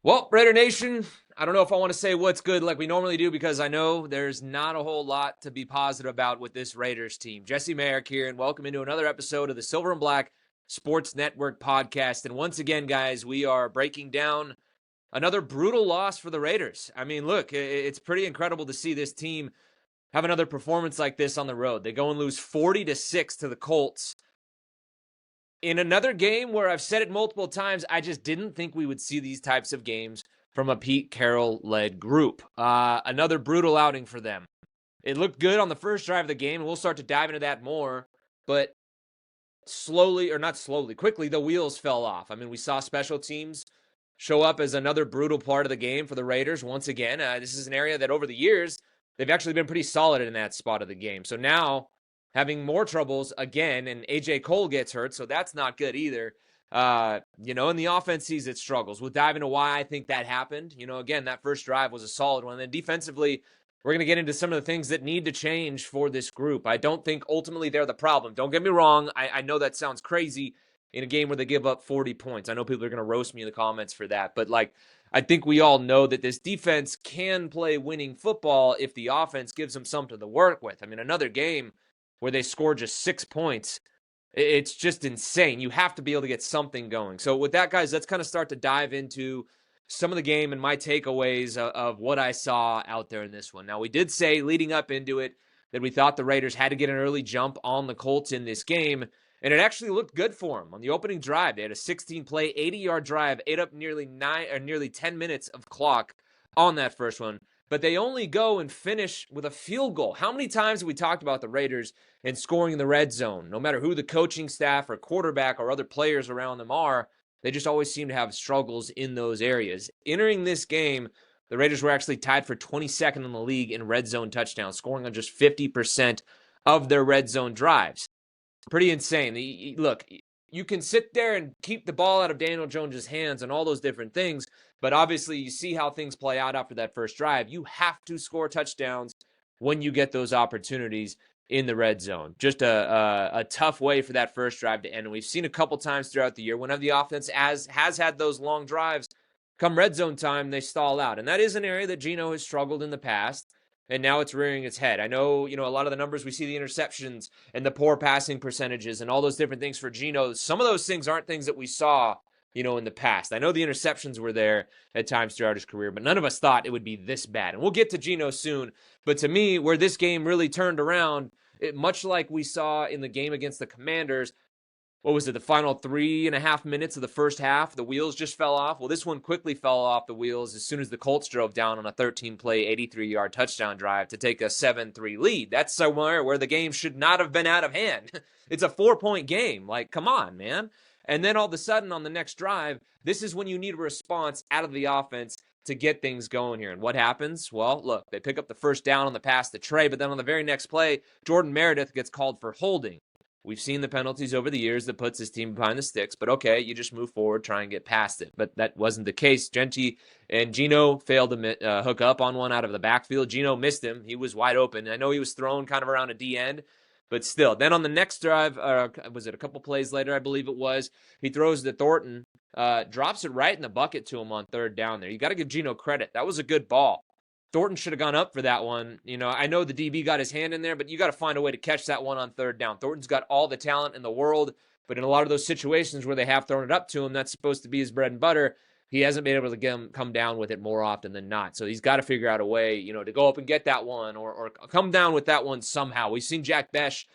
Well, Raider Nation, I don't know if I want to say what's good like we normally do because I know there's not a whole lot to be positive about with this Raiders team. Jesse Merrick here, and welcome into another episode of the Silver and Black Sports Network podcast. And once again, guys, we are breaking down another brutal loss for the Raiders. I mean, look, it's pretty incredible to see this team have another performance like this on the road. They go and lose 40-6 to the Colts in another game where I've said it multiple times, I just didn't think we would see these types of games from a Pete Carroll-led group. Another brutal outing for them. It looked good on the first drive of the game, and we'll start to dive into that more, but quickly, the wheels fell off. I mean, we saw special teams show up as another brutal part of the game for the Raiders once again. This is an area that over the years, they've actually been pretty solid in that spot of the game. So now, having more troubles again, and A.J. Cole gets hurt, so that's not good either. And the offense sees its struggles. We'll dive into why I think that happened. Again, that first drive was a solid one. And then defensively, we're going to get into some of the things that need to change for this group. I don't think ultimately they're the problem. Don't get me wrong. I know that sounds crazy in a game where they give up 40 points. I know people are going to roast me in the comments for that. But, I think we all know that this defense can play winning football if the offense gives them something to work with. I mean, another game where they score just 6 points. It's just insane. You have to be able to get something going. So with that, guys, let's kind of start to dive into some of the game and my takeaways of what I saw out there in this one. Now, we did say leading up into it that we thought the Raiders had to get an early jump on the Colts in this game, and it actually looked good for them. On the opening drive, they had a 16-play, 80-yard drive, ate up nearly 10 minutes of clock on that first one. But they only go and finish with a field goal. How many times have we talked about the Raiders and scoring in the red zone? No matter who the coaching staff or quarterback or other players around them are, they just always seem to have struggles in those areas. Entering this game, the Raiders were actually tied for 22nd in the league in red zone touchdowns, scoring on just 50% of their red zone drives. Pretty insane. Look, you can sit there and keep the ball out of Daniel Jones' hands and all those different things, but obviously you see how things play out after that first drive. You have to score touchdowns when you get those opportunities in the red zone. Just a tough way for that first drive to end. And we've seen a couple times throughout the year, whenever the offense has had those long drives, come red zone time, they stall out. And that is an area that Geno has struggled in the past. And now it's rearing its head. I know, a lot of the numbers, we see the interceptions and the poor passing percentages and all those different things for Geno. Some of those things aren't things that we saw, in the past. I know the interceptions were there at times throughout his career, but none of us thought it would be this bad. And we'll get to Geno soon. But to me, where this game really turned around, much like we saw in the game against the Commanders, what was it, the final 3.5 minutes of the first half, the wheels just fell off. Well, this one quickly fell off the wheels as soon as the Colts drove down on a 13-play, 83-yard touchdown drive to take a 7-3 lead. That's somewhere where the game should not have been out of hand. It's a 4-point game. Come on, man. And then all of a sudden on the next drive, this is when you need a response out of the offense to get things going here. And what happens? Well, look, they pick up the first down on the pass to Trey, but then on the very next play, Jordan Meredith gets called for holding. We've seen the penalties over the years that puts his team behind the sticks, but okay, you just move forward, try and get past it. But that wasn't the case. Genty and Geno failed to hook up on one out of the backfield. Geno missed him. He was wide open. I know he was thrown kind of around a D end, but still. Then on the next drive, was it a couple plays later, I believe it was, he throws to Thornton, drops it right in the bucket to him on third down there. You got to give Geno credit. That was a good ball. Thornton should have gone up for that one. I know the DB got his hand in there, but you got to find a way to catch that one on third down. Thornton's got all the talent in the world, but in a lot of those situations where they have thrown it up to him, that's supposed to be his bread and butter. He hasn't been able to get him come down with it more often than not. So he's got to figure out a way, to go up and get that one or come down with that one somehow. We've seen Jack Besh,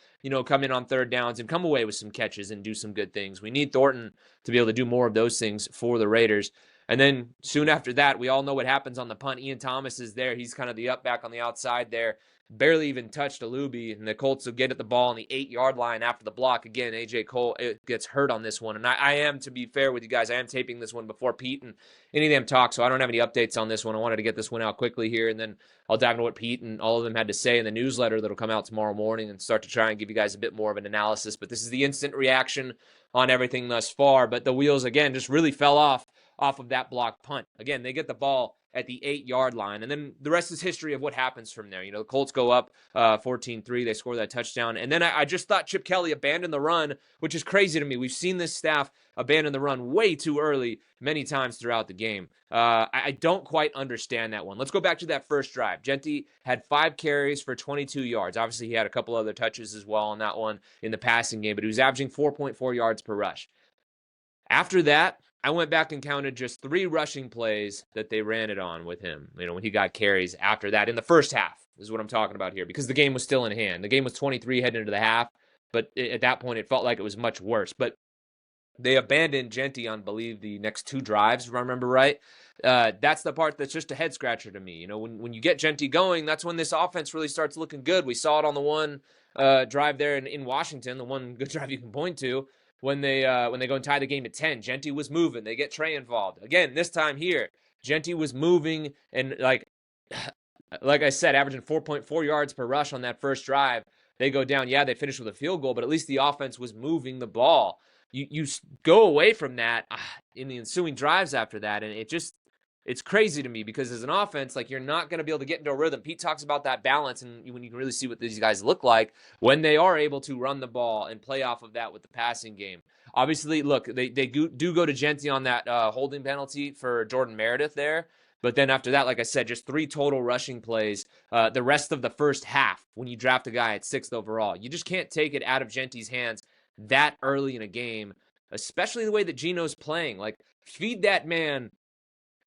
come in on third downs and come away with some catches and do some good things. We need Thornton to be able to do more of those things for the Raiders. And then soon after that, we all know what happens on the punt. Ian Thomas is there. He's kind of the up back on the outside there. Barely even touched Alubi, and the Colts will get at the ball on the 8-yard line after the block. Again, A.J. Cole gets hurt on this one. And I am, to be fair with you guys, I am taping this one before Pete and any of them talk, so I don't have any updates on this one. I wanted to get this one out quickly here, and then I'll dive into what Pete and all of them had to say in the newsletter that'll come out tomorrow morning and start to try and give you guys a bit more of an analysis. But this is the instant reaction on everything thus far. But the wheels, again, just really fell off of that block punt. Again, they get the ball at the 8-yard line. And then the rest is history of what happens from there. The Colts go up 14-3. They score that touchdown. And then I just thought Chip Kelly abandoned the run, which is crazy to me. We've seen this staff abandon the run way too early many times throughout the game. I don't quite understand that one. Let's go back to that first drive. Genti had 5 carries for 22 yards. Obviously, he had a couple other touches as well on that one in the passing game, but he was averaging 4.4 yards per rush. After that, I went back and counted just 3 rushing plays that they ran it on with him, when he got carries after that in the first half is what I'm talking about here, because the game was still in hand. The game was 23 heading into the half, but at that point, it felt like it was much worse. But they abandoned Genti on, I believe, the next 2 drives, if I remember right. That's the part that's just a head scratcher to me. When you get Genti going, that's when this offense really starts looking good. We saw it on the one drive there in Washington, the one good drive you can point to, when they go and tie the game at 10. Genti was moving. They get Trey involved. Again, this time here, Genti was moving and like I said, averaging 4.4 yards per rush on that first drive. They go down. Yeah, they finished with a field goal, but at least the offense was moving the ball. You go away from that in the ensuing drives after that, and it's crazy to me because as an offense, you're not going to be able to get into a rhythm. Pete talks about that balance, and when you can really see what these guys look like when they are able to run the ball and play off of that with the passing game. Obviously, look, they do go to Genti on that holding penalty for Jordan Meredith there. But then after that, like I said, just 3 total rushing plays the rest of the first half when you draft a guy at 6th overall. You just can't take it out of Genti's hands that early in a game, especially the way that Geno's playing. Feed that man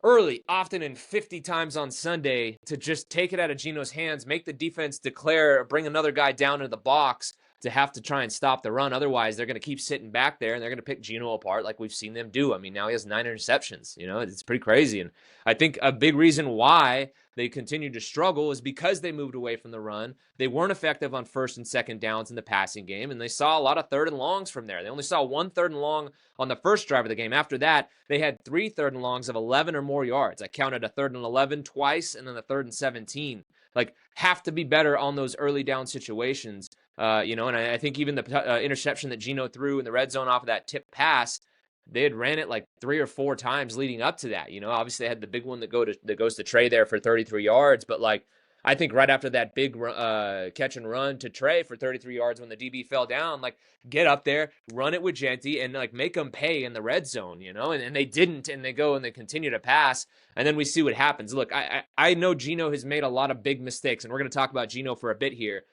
early, often, and 50 times on Sunday to just take it out of Geno's hands, make the defense declare, bring another guy down into the box to have to try and stop the run. Otherwise, they're going to keep sitting back there, and they're going to pick Geno apart like we've seen them do. I mean, now he has 9 interceptions. It's pretty crazy. And I think a big reason why they continued to struggle is because they moved away from the run. They weren't effective on 1st and 2nd downs in the passing game, and they saw a lot of 3rd and longs from there. They only saw 1 3rd and long on the first drive of the game. After that, they had 3 3rd and longs of 11 or more yards. I counted a 3rd and 11 twice, and then a 3rd and 17. Have to be better on those early down situations. And I think even the interception that Geno threw in the red zone off of that tip pass, they had ran it 3 or 4 times leading up to that. Obviously they had the big one that goes to Trey there for 33 yards, but I think right after that big catch and run to Trey for 33 yards when the DB fell down, get up there, run it with Genti, and make them pay in the red zone, and they didn't, and they go and they continue to pass, and then we see what happens. Look, I know Geno has made a lot of big mistakes, and we're going to talk about Geno for a bit here.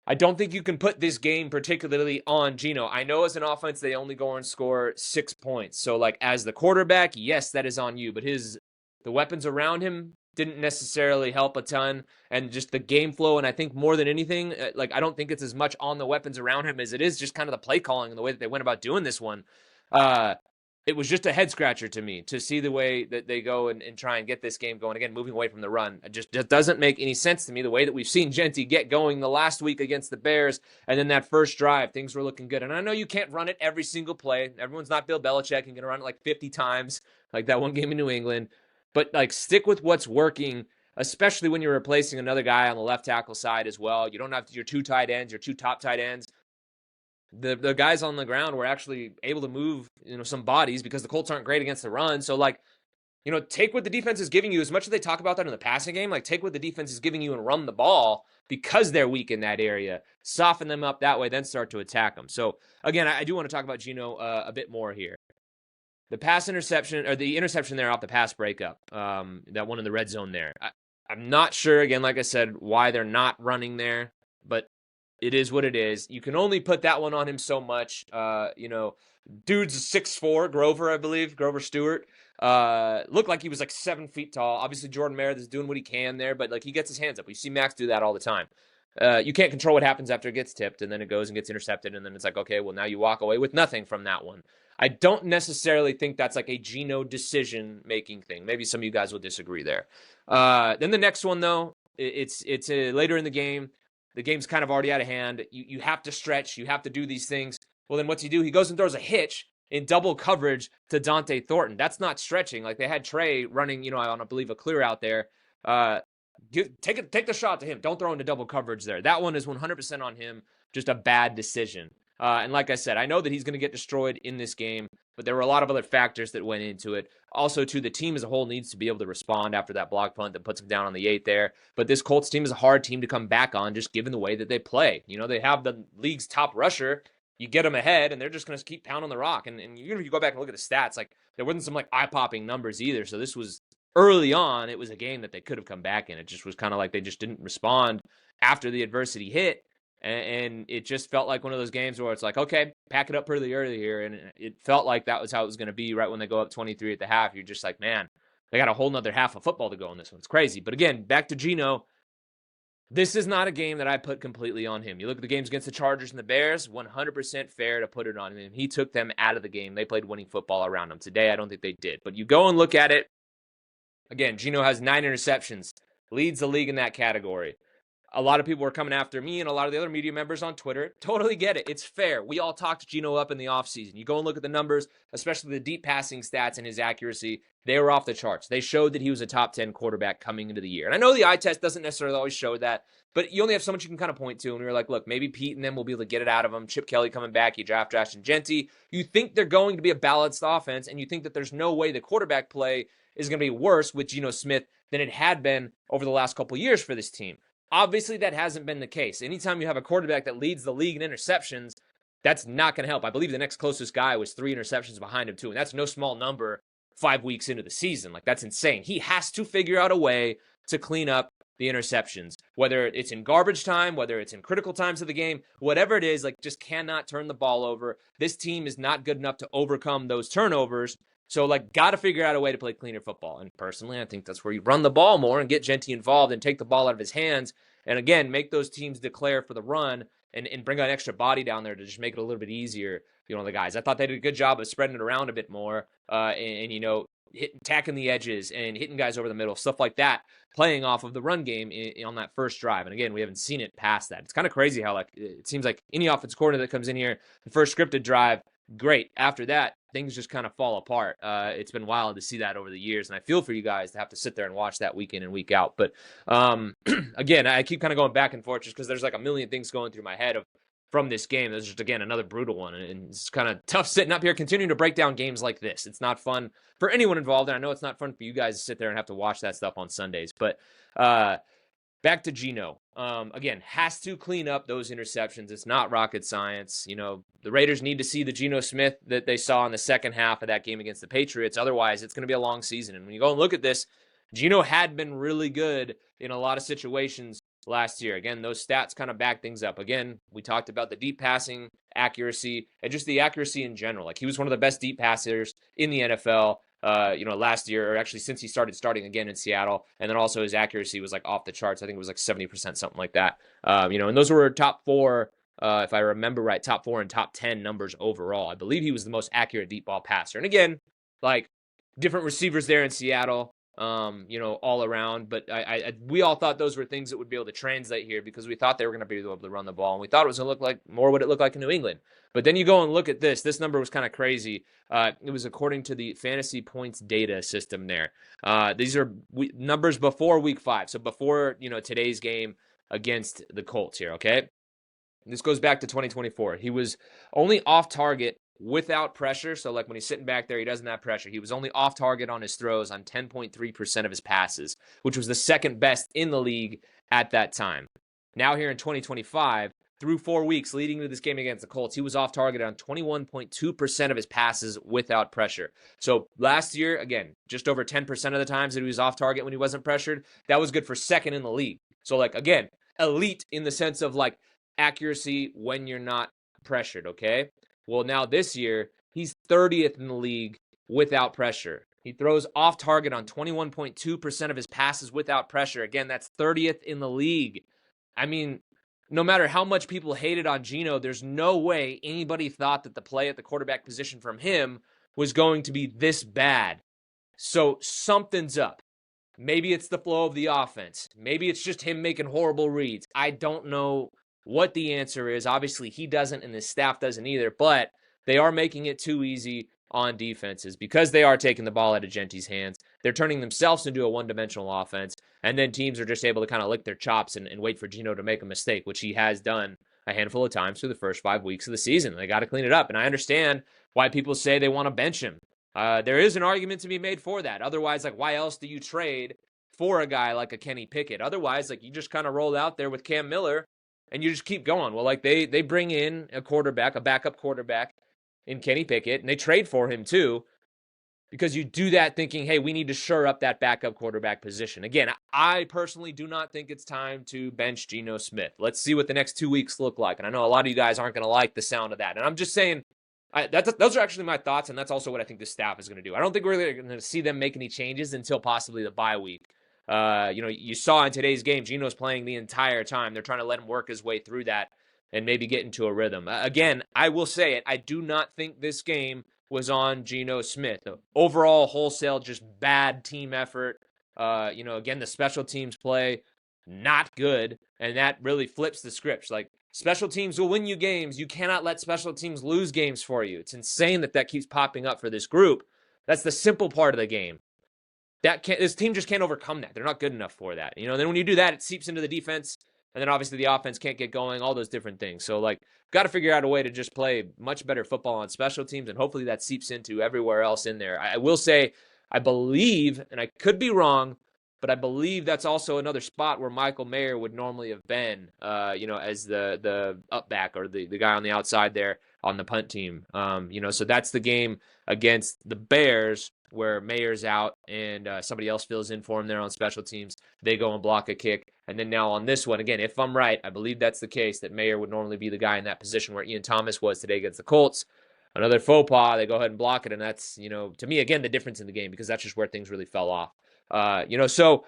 I don't think you can put this game particularly on Geno. I know as an offense, they only go and score 6 points. So as the quarterback, yes, that is on you, but the weapons around him didn't necessarily help a ton, and just the game flow. And I think more than anything, I don't think it's as much on the weapons around him as it is just kind of the play calling and the way that they went about doing this one. It was just a head scratcher to me to see the way that they go and try and get this game going. Again, moving away from the run. It just doesn't make any sense to me the way that we've seen Genti get going the last week against the Bears. And then that first drive, things were looking good. And I know you can't run it every single play. Everyone's not Bill Belichick and going to run it 50 times like that one game in New England. But stick with what's working, especially when you're replacing another guy on the left tackle side as well. You don't have your 2 tight ends, your 2 top tight ends. The guys on the ground were actually able to move, some bodies because the Colts aren't great against the run. So take what the defense is giving you. As much as they talk about that in the passing game, take what the defense is giving you and run the ball because they're weak in that area. Soften them up that way, then start to attack them. So again, I do want to talk about Geno a bit more here. The pass interception, or the interception there off the pass breakup, that one in the red zone there. I'm not sure, again, like I said, why they're not running there, but it is what it is. You can only put that one on him so much. Dude's 6'4", Grover, I believe, Grover Stewart. Looked like he was 7 feet tall. Obviously, Jordan Meredith is doing what he can there, but he gets his hands up. You see Max do that all the time. You can't control what happens after it gets tipped, and then it goes and gets intercepted, and then it's okay, well, now you walk away with nothing from that one. I don't necessarily think that's a Geno decision-making thing. Maybe some of you guys will disagree there. Then the next one, though, it's later in the game. The game's kind of already out of hand. You have to stretch. You have to do these things. Well, then what's he do? He goes and throws a hitch in double coverage to Dante Thornton. That's not stretching. They had Trey running, on, I believe, a clear out there. Take the shot to him. Don't throw into double coverage there. That one is 100% on him. Just a bad decision. And like I said, I know that he's going to get destroyed in this game, but there were a lot of other factors that went into it. Also, too, the team as a whole needs to be able to respond after that block punt that puts him down on the 8 there. But this Colts team is a hard team to come back on, just given the way that they play. You know, they have the league's top rusher. You get them ahead, and they're just going to keep pounding the rock. And even if you go back and look at the stats, like, there wasn't some, like, eye-popping numbers either. So this was, early on, it was a game that they could have come back in. It just was kind of like they just didn't respond after the adversity hit. And it just felt like one of those games where it's like, okay, pack it up pretty early here. And it felt like that was how it was going to be right when they go up 23 at the half. You're just like, man, they got a whole nother half of football to go in this one. It's crazy. But again, back to Geno. This is not a game that I put completely on him. You look at the games against the Chargers and the Bears, 100% fair to put it on him. He took them out of the game. They played winning football around him. Today, I don't think they did. But you go and look at it. Again, Geno has 9 interceptions, leads the league in that category. A lot of people were coming after me and a lot of the other media members on Twitter. Totally get it. It's fair. We all talked Geno up in the offseason. You go and look at the numbers, especially the deep passing stats and his accuracy. They were off the charts. They showed that he was a top 10 quarterback coming into the year. And I know the eye test doesn't necessarily always show that, but you only have so much you can kind of point to. And we were like, look, maybe Pete and them will be able to get it out of him. Chip Kelly coming back. You draft Ashton Genty. You think they're going to be a balanced offense, and you think that there's no way the quarterback play is going to be worse with Geno Smith than it had been over the last couple of years for this team. Obviously, that hasn't been the case. Anytime you have a quarterback that leads the league in interceptions, that's not going to help. I believe the next closest guy was 3 interceptions behind him, too. And that's no small number 5 weeks into the season. Like, that's insane. He has to figure out a way to clean up the interceptions, whether it's in garbage time, whether it's in critical times of the game, whatever it is, like, just cannot turn the ball over. This team is not good enough to overcome those turnovers. So, like, got to figure out a way to play cleaner football. And personally, I think that's where you run the ball more and get Genty involved and take the ball out of his hands. And again, make those teams declare for the run and bring an extra body down there to just make it a little bit easier, you know, the guys. I thought they did a good job of spreading it around a bit more and you know, attacking the edges and hitting guys over the middle, stuff like that, playing off of the run game on that first drive. And again, we haven't seen it past that. It's kind of crazy how, like, it seems like any offensive coordinator that comes in here, the first scripted drive, great. After that, things just kind of fall apart. It's been wild to see that over the years, and I feel for you guys to have to sit there and watch that week in and week out. But again, I keep kind of going back and forth just because there's like a million things going through my head from this game. There's just, again, another brutal one, and it's kind of tough sitting up here continuing to break down games like this. It's not fun for anyone involved, and I know it's not fun for you guys to sit there and have to watch that stuff on Sundays. But back to Geno. Again, has to clean up those interceptions. It's not rocket science. You know, the Raiders need to see the Geno Smith that they saw in the second half of that game against the Patriots. Otherwise, it's going to be a long season. And when you go and look at this, Geno had been really good in a lot of situations last year. Again, those stats kind of back things up. Again, we talked about the deep passing accuracy and just the accuracy in general. Like, he was one of the best deep passers in the NFL. You know, last year, or actually since he started starting again in Seattle. And then also his accuracy was like off the charts. I think it was like 70%, something like that. You know, and those were top 4, if I remember right, top 4 and top 10 numbers overall. I believe he was the most accurate deep ball passer. And again, like, different receivers there in Seattle, you know, all around. But we all thought those were things that would be able to translate here because we thought they were going to be able to run the ball. And we thought it was going to look like more what it looked like in New England. But then you go and look at this. This number was kind of crazy. It was according to the fantasy points data system there. These are numbers before week 5. So before, you know, today's game against the Colts here, okay? This goes back to 2024. He was only off target without pressure. So, like, when he's sitting back there, he doesn't have pressure. He was only off target on his throws on 10.3% of his passes, which was the second best in the league at that time. Now here in 2025, through 4 weeks leading to this game against the Colts, he was off target on 21.2% of his passes without pressure. So last year, again, just over 10% of the times that he was off target when he wasn't pressured, that was good for second in the league. So, like, again, elite in the sense of, like, accuracy when you're not pressured, okay? Well, now this year, he's 30th in the league without pressure. He throws off target on 21.2% of his passes without pressure. Again, that's 30th in the league. I mean, no matter how much people hated on Geno, there's no way anybody thought that the play at the quarterback position from him was going to be this bad. So something's up. Maybe it's the flow of the offense. Maybe it's just him making horrible reads. I don't know what the answer is. Obviously, he doesn't and his staff doesn't either, but they are making it too easy on defenses because they are taking the ball out of Genty's hands. They're turning themselves into a one-dimensional offense, and then teams are just able to kind of lick their chops and wait for Geno to make a mistake, which he has done a handful of times through the first 5 weeks of the season. They got to clean it up. And I understand why people say they want to bench him. There is an argument to be made for that. Otherwise, like, why else do you trade for a guy like a Kenny Pickett? Otherwise, like, you just kind of roll out there with Cam Miller and you just keep going. Well, like, they bring in a backup quarterback in Kenny Pickett, and they trade for him too, because you do that thinking, hey, we need to shore up that backup quarterback position. Again, I personally do not think it's time to bench Geno Smith. Let's see what the next 2 weeks look like. And I know a lot of you guys aren't going to like the sound of that. And I'm just saying, those are actually my thoughts, and that's also what I think the staff is going to do. I don't think we're really going to see them make any changes until possibly the bye week. You saw in today's game, Geno's playing the entire time. They're trying to let him work his way through that and maybe get into a rhythm. Again, I will say it. I do not think this game was on Geno Smith. Overall, wholesale, just bad team effort. Again, the special teams play, not good. And that really flips the script. Like, special teams will win you games. You cannot let special teams lose games for you. It's insane that keeps popping up for this group. That's the simple part of the game. This team just can't overcome that. They're not good enough for that. Then when you do that, it seeps into the defense. And then obviously the offense can't get going, all those different things. So, like, got to figure out a way to just play much better football on special teams, and hopefully that seeps into everywhere else in there. I will say, I believe, and I could be wrong, but I believe that's also another spot where Michael Mayer would normally have been, as the up back or the guy on the outside there on the punt team. So that's the game against the Bears where Mayer's out and somebody else fills in for him there on special teams. They go and block a kick. And then now on this one, again, if I'm right, I believe that's the case, that Mayer would normally be the guy in that position where Ian Thomas was today against the Colts. Another faux pas, they go ahead and block it, and that's, to me, again, the difference in the game, because that's just where things really fell off. So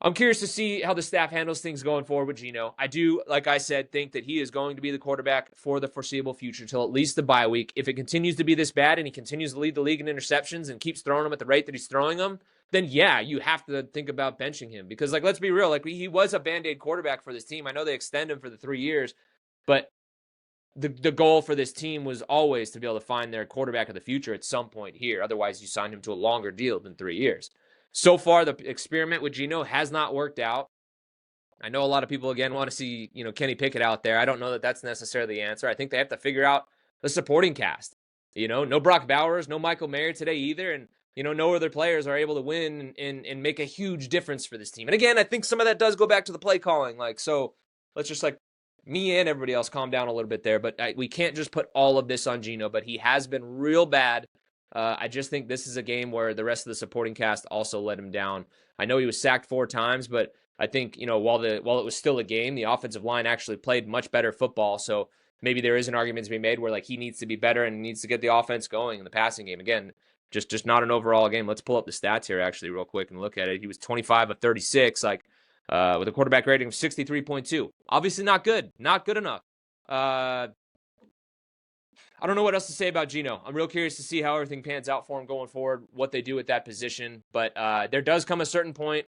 I'm curious to see how the staff handles things going forward with Geno. I do, like I said, think that he is going to be the quarterback for the foreseeable future till at least the bye week. If it continues to be this bad and he continues to lead the league in interceptions and keeps throwing them at the rate that he's throwing them, then yeah, you have to think about benching him. Because, like, let's be real, like, he was a Band-Aid quarterback for this team. I know they extend him for the 3 years, but the goal for this team was always to be able to find their quarterback of the future at some point here. Otherwise, you sign him to a longer deal than 3 years. So far, the experiment with Geno has not worked out. I know a lot of people, again, want to see, Kenny Pickett out there. I don't know that that's necessarily the answer. I think they have to figure out the supporting cast. No Brock Bowers, no Michael Mayer today either. And, no other players are able to win and make a huge difference for this team. And again, I think some of that does go back to the play calling. Like, so let's just, like, me and everybody else calm down a little bit there. But we can't just put all of this on Geno. But he has been real bad. I just think this is a game where the rest of the supporting cast also let him down. I know he was sacked 4 times, but I think, while it was still a game, the offensive line actually played much better football. So maybe there is an argument to be made where, like, he needs to be better and needs to get the offense going in the passing game. Again, just not an overall game. Let's pull up the stats here actually real quick and look at it. He was 25 of 36, with a quarterback rating of 63.2. Obviously not good. Not good enough. I don't know what else to say about Geno. I'm real curious to see how everything pans out for him going forward, what they do at that position. But there does come a certain point,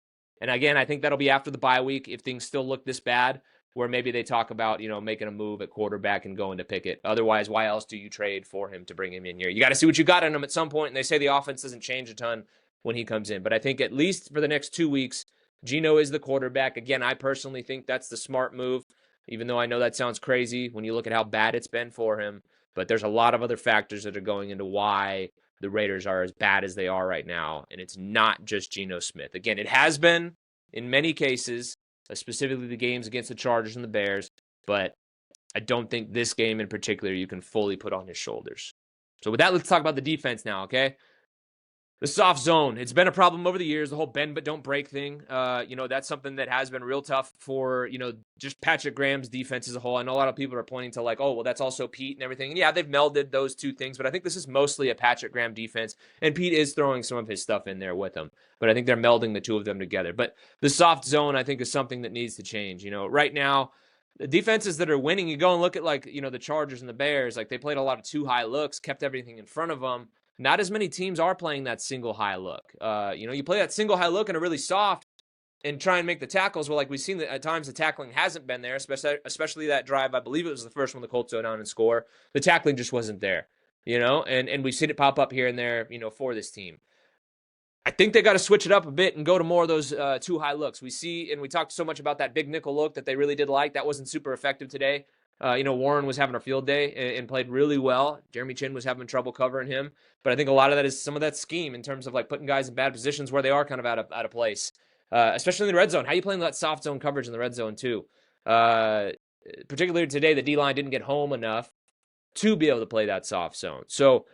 and again, I think that'll be after the bye week if things still look this bad, where maybe they talk about, making a move at quarterback and going to Pickett. Otherwise, why else do you trade for him to bring him in here? You got to see what you got in him at some point, and they say the offense doesn't change a ton when he comes in. But I think at least for the next 2 weeks, Geno is the quarterback. Again, I personally think that's the smart move, even though I know that sounds crazy when you look at how bad it's been for him. But there's a lot of other factors that are going into why the Raiders are as bad as they are right now. And it's not just Geno Smith. Again, it has been in many cases, specifically the games against the Chargers and the Bears. But I don't think this game in particular you can fully put on his shoulders. So with that, let's talk about the defense now, okay? The soft zone, it's been a problem over the years, the whole bend but don't break thing. That's something that has been real tough for, just Patrick Graham's defense as a whole. I know a lot of people are pointing to, like, oh, well, that's also Pete and everything. And yeah, they've melded those two things, but I think this is mostly a Patrick Graham defense, and Pete is throwing some of his stuff in there with him. But I think they're melding the two of them together. But the soft zone, I think, is something that needs to change. Right now, the defenses that are winning, you go and look at, like, the Chargers and the Bears, like, they played a lot of too high looks, kept everything in front of them. Not as many teams are playing that single high look. You play that single high look and are really soft and try and make the tackles. Well, like we've seen that at times the tackling hasn't been there, especially that drive. I believe it was the first one the Colts go down and score. The tackling just wasn't there, and we've seen it pop up here and there, for this team. I think they got to switch it up a bit and go to more of those too high looks. We see, and we talked so much about that big nickel look that they really did like. That wasn't super effective today. Warren was having a field day and played really well. Jeremy Chin was having trouble covering him. But I think a lot of that is some of that scheme in terms of like putting guys in bad positions where they are kind of out of place, especially in the red zone. How are you playing that soft zone coverage in the red zone too? Particularly today, the D-line didn't get home enough to be able to play that soft zone. So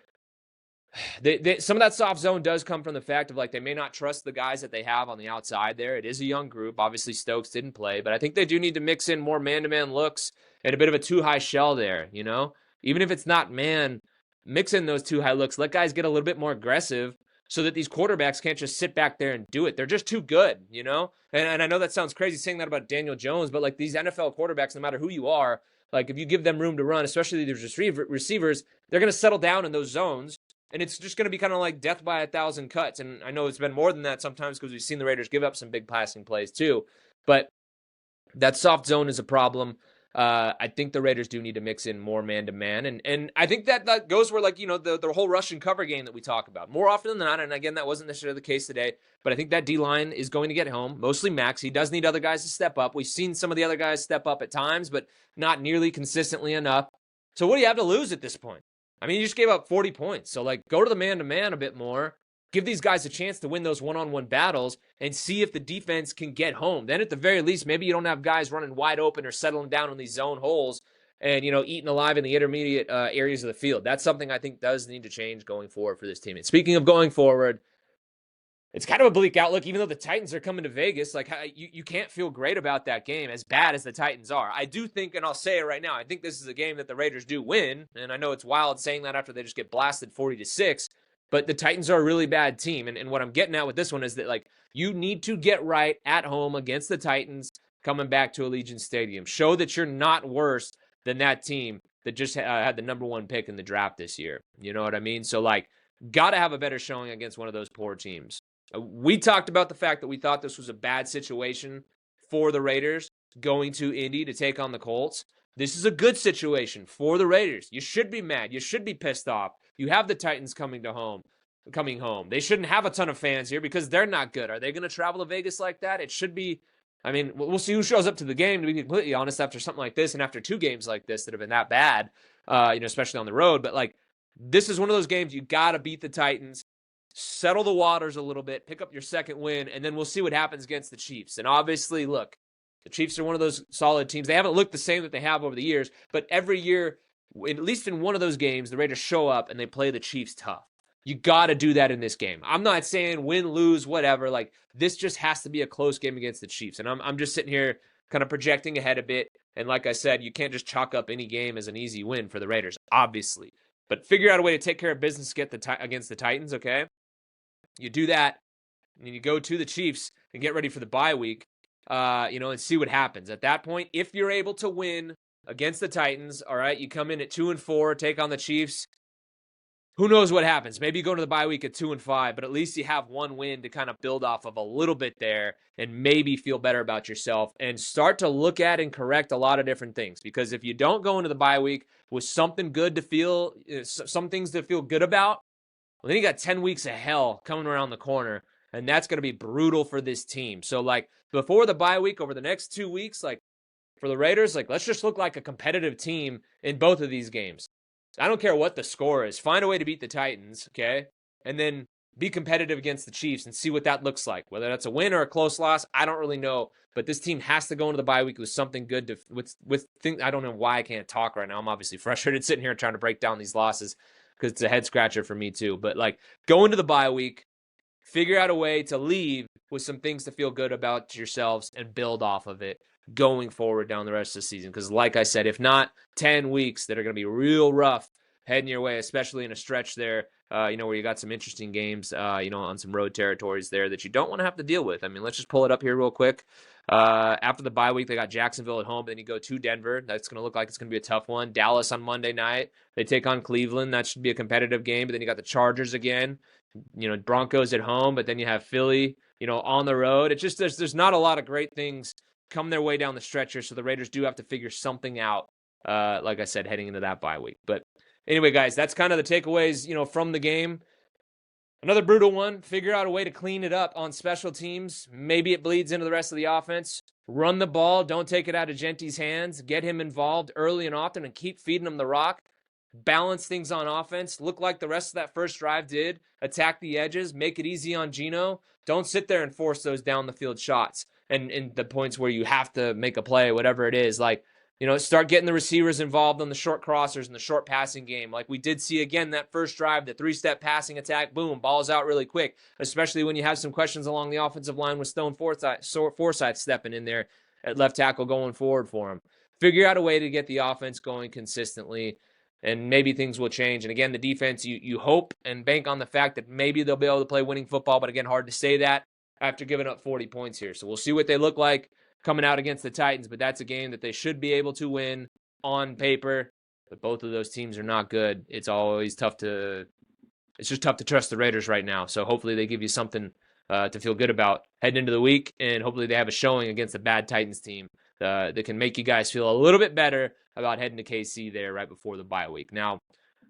some of that soft zone does come from the fact of like they may not trust the guys that they have on the outside there. It is a young group. Obviously, Stokes didn't play, but I think they do need to mix in more man-to-man looks and a bit of a too high shell there, Even if it's not man, mix in those too high looks. Let guys get a little bit more aggressive so that these quarterbacks can't just sit back there and do it. They're just too good, And I know that sounds crazy saying that about Daniel Jones, but like these NFL quarterbacks, no matter who you are, like if you give them room to run, especially these receivers, they're going to settle down in those zones. And it's just going to be kind of like death by 1,000 cuts. And I know it's been more than that sometimes because we've seen the Raiders give up some big passing plays too. But that soft zone is a problem. I think the Raiders do need to mix in more man-to-man. And I think that goes where, like, the whole rush and cover game that we talk about. More often than not, and again, that wasn't necessarily the case today, but I think that D-line is going to get home, mostly Max. He does need other guys to step up. We've seen some of the other guys step up at times, but not nearly consistently enough. So what do you have to lose at this point? I mean, you just gave up 40 points. So, like, go to the man-to-man a bit more. Give these guys a chance to win those one-on-one battles and see if the defense can get home. Then at the very least, maybe you don't have guys running wide open or settling down on these zone holes and, eating alive in the intermediate areas of the field. That's something I think does need to change going forward for this team. And speaking of going forward, it's kind of a bleak outlook, even though the Titans are coming to Vegas. Like, you can't feel great about that game, as bad as the Titans are. I do think, and I'll say it right now, I think this is a game that the Raiders do win. And I know it's wild saying that after they just get blasted 40-6. But the Titans are a really bad team. And what I'm getting at with this one is that, like, you need to get right at home against the Titans coming back to Allegiant Stadium. Show that you're not worse than that team that just had the number one pick in the draft this year. You know what I mean? So, like, got to have a better showing against one of those poor teams. We talked about the fact that we thought this was a bad situation for the Raiders going to Indy to take on the Colts. This is a good situation for the Raiders. You should be mad. You should be pissed off. You have the Titans coming home. They shouldn't have a ton of fans here because they're not good. Are they going to travel to Vegas like that? It should be. I mean, we'll see who shows up to the game, to be completely honest, after something like this and after two games like this that have been that bad, especially on the road. But, like, this is one of those games you got to beat the Titans. Settle the waters a little bit, pick up your second win, and then we'll see what happens against the Chiefs. And obviously, look, the Chiefs are one of those solid teams. They haven't looked the same that they have over the years, but every year, at least in one of those games, the Raiders show up and they play the Chiefs tough. You got to do that in this game. I'm not saying win, lose, whatever. Like, this just has to be a close game against the Chiefs. And I'm just sitting here kind of projecting ahead a bit. And like I said, you can't just chalk up any game as an easy win for the Raiders, obviously. But figure out a way to take care of business against the Titans, okay? You do that, and you go to the Chiefs and get ready for the bye week, and see what happens. At that point, if you're able to win against the Titans, all right, you come in at 2-4, take on the Chiefs. Who knows what happens? Maybe you go into the bye week at 2-5, but at least you have one win to kind of build off of a little bit there and maybe feel better about yourself and start to look at and correct a lot of different things. Because if you don't go into the bye week with something good to feel, some things to feel good about, well, then you got 10 weeks of hell coming around the corner, and that's going to be brutal for this team. So, like, before the bye week, over the next 2 weeks, like, for the Raiders, like, let's just look like a competitive team in both of these games. I don't care what the score is. Find a way to beat the Titans, okay? And then be competitive against the Chiefs and see what that looks like. Whether that's a win or a close loss, I don't really know. But this team has to go into the bye week with something good to with things. I don't know why I can't talk right now. I'm obviously frustrated sitting here trying to break down these losses, because it's a head scratcher for me too. But, like, go into the bye week, figure out a way to leave with some things to feel good about yourselves and build off of it going forward down the rest of the season. Because, like I said, if not 10 weeks that are going to be real rough heading your way, especially in a stretch there, where you got some interesting games, on some road territories there that you don't want to have to deal with. I mean, let's just pull it up here real quick. After the bye week, they got Jacksonville at home. Then you go to Denver. That's going to look like it's going to be a tough one. Dallas on Monday night. They take on Cleveland. That should be a competitive game. But then you got the Chargers again. Broncos at home. But then you have Philly, on the road. It's just there's not a lot of great things come their way down the stretch here. So the Raiders do have to figure something out, like I said, heading into that bye week. But anyway, guys, that's kind of the takeaways, from the game. Another brutal one. Figure out a way to clean it up on special teams. Maybe it bleeds into the rest of the offense. Run the ball. Don't take it out of Genti's hands. Get him involved early and often and keep feeding him the rock. Balance things on offense. Look like the rest of that first drive did. Attack the edges. Make it easy on Geno. Don't sit there and force those down the field shots and the points where you have to make a play, whatever it is. Like, start getting the receivers involved on the short crossers and the short passing game. Like we did see again that first drive, the 3-step passing attack, boom, ball's out really quick, especially when you have some questions along the offensive line with Stone Forsythe stepping in there at left tackle going forward for him. Figure out a way to get the offense going consistently, and maybe things will change. And again, the defense, you hope and bank on the fact that maybe they'll be able to play winning football, but again, hard to say that after giving up 40 points here. So we'll see what they look like coming out against the Titans, but that's a game that they should be able to win on paper. But both of those teams are not good. It's just tough to trust the Raiders right now. So hopefully they give you something to feel good about heading into the week, and hopefully they have a showing against a bad Titans team that can make you guys feel a little bit better about heading to KC there right before the bye week. Now,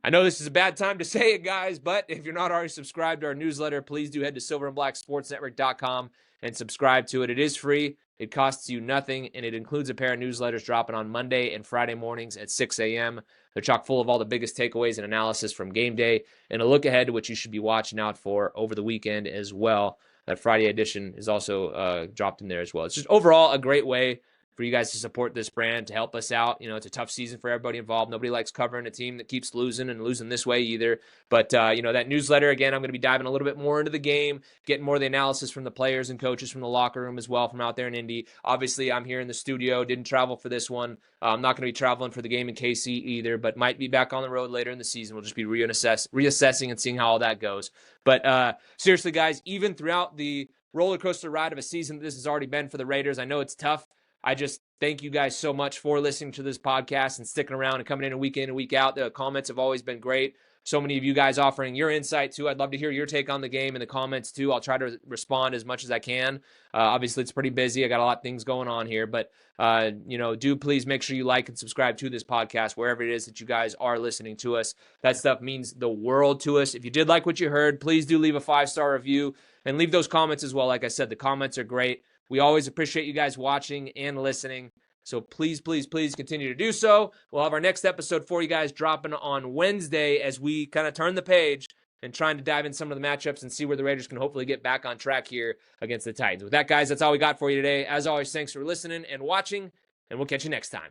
I know this is a bad time to say it, guys, but if you're not already subscribed to our newsletter, please do head to silverandblacksportsnetwork.com and subscribe to it. It is free. It costs you nothing, and it includes a pair of newsletters dropping on Monday and Friday mornings at 6 a.m. They're chock full of all the biggest takeaways and analysis from game day, and a look ahead to what you should be watching out for over the weekend as well. That Friday edition is also dropped in there as well. It's just overall a great way for you guys to support this brand, to help us out. It's a tough season for everybody involved. Nobody likes covering a team that keeps losing and losing this way either. But, that newsletter, again, I'm going to be diving a little bit more into the game, getting more of the analysis from the players and coaches from the locker room as well from out there in Indy. Obviously, I'm here in the studio, didn't travel for this one. I'm not going to be traveling for the game in KC either, but might be back on the road later in the season. We'll just be reassessing and seeing how all that goes. But seriously, guys, even throughout the roller coaster ride of a season that this has already been for the Raiders, I know it's tough. I just thank you guys so much for listening to this podcast and sticking around and coming in and week out. The comments have always been great. So many of you guys offering your insight too. I'd love to hear your take on the game in the comments too. I'll try to respond as much as I can. Obviously, it's pretty busy. I got a lot of things going on here, but do please make sure you like and subscribe to this podcast wherever it is that you guys are listening to us. That stuff means the world to us. If you did like what you heard, please do leave a 5-star review and leave those comments as well. Like I said, the comments are great. We always appreciate you guys watching and listening. So please, please, please continue to do so. We'll have our next episode for you guys dropping on Wednesday as we kind of turn the page and trying to dive in some of the matchups and see where the Raiders can hopefully get back on track here against the Titans. With that, guys, that's all we got for you today. As always, thanks for listening and watching, and we'll catch you next time.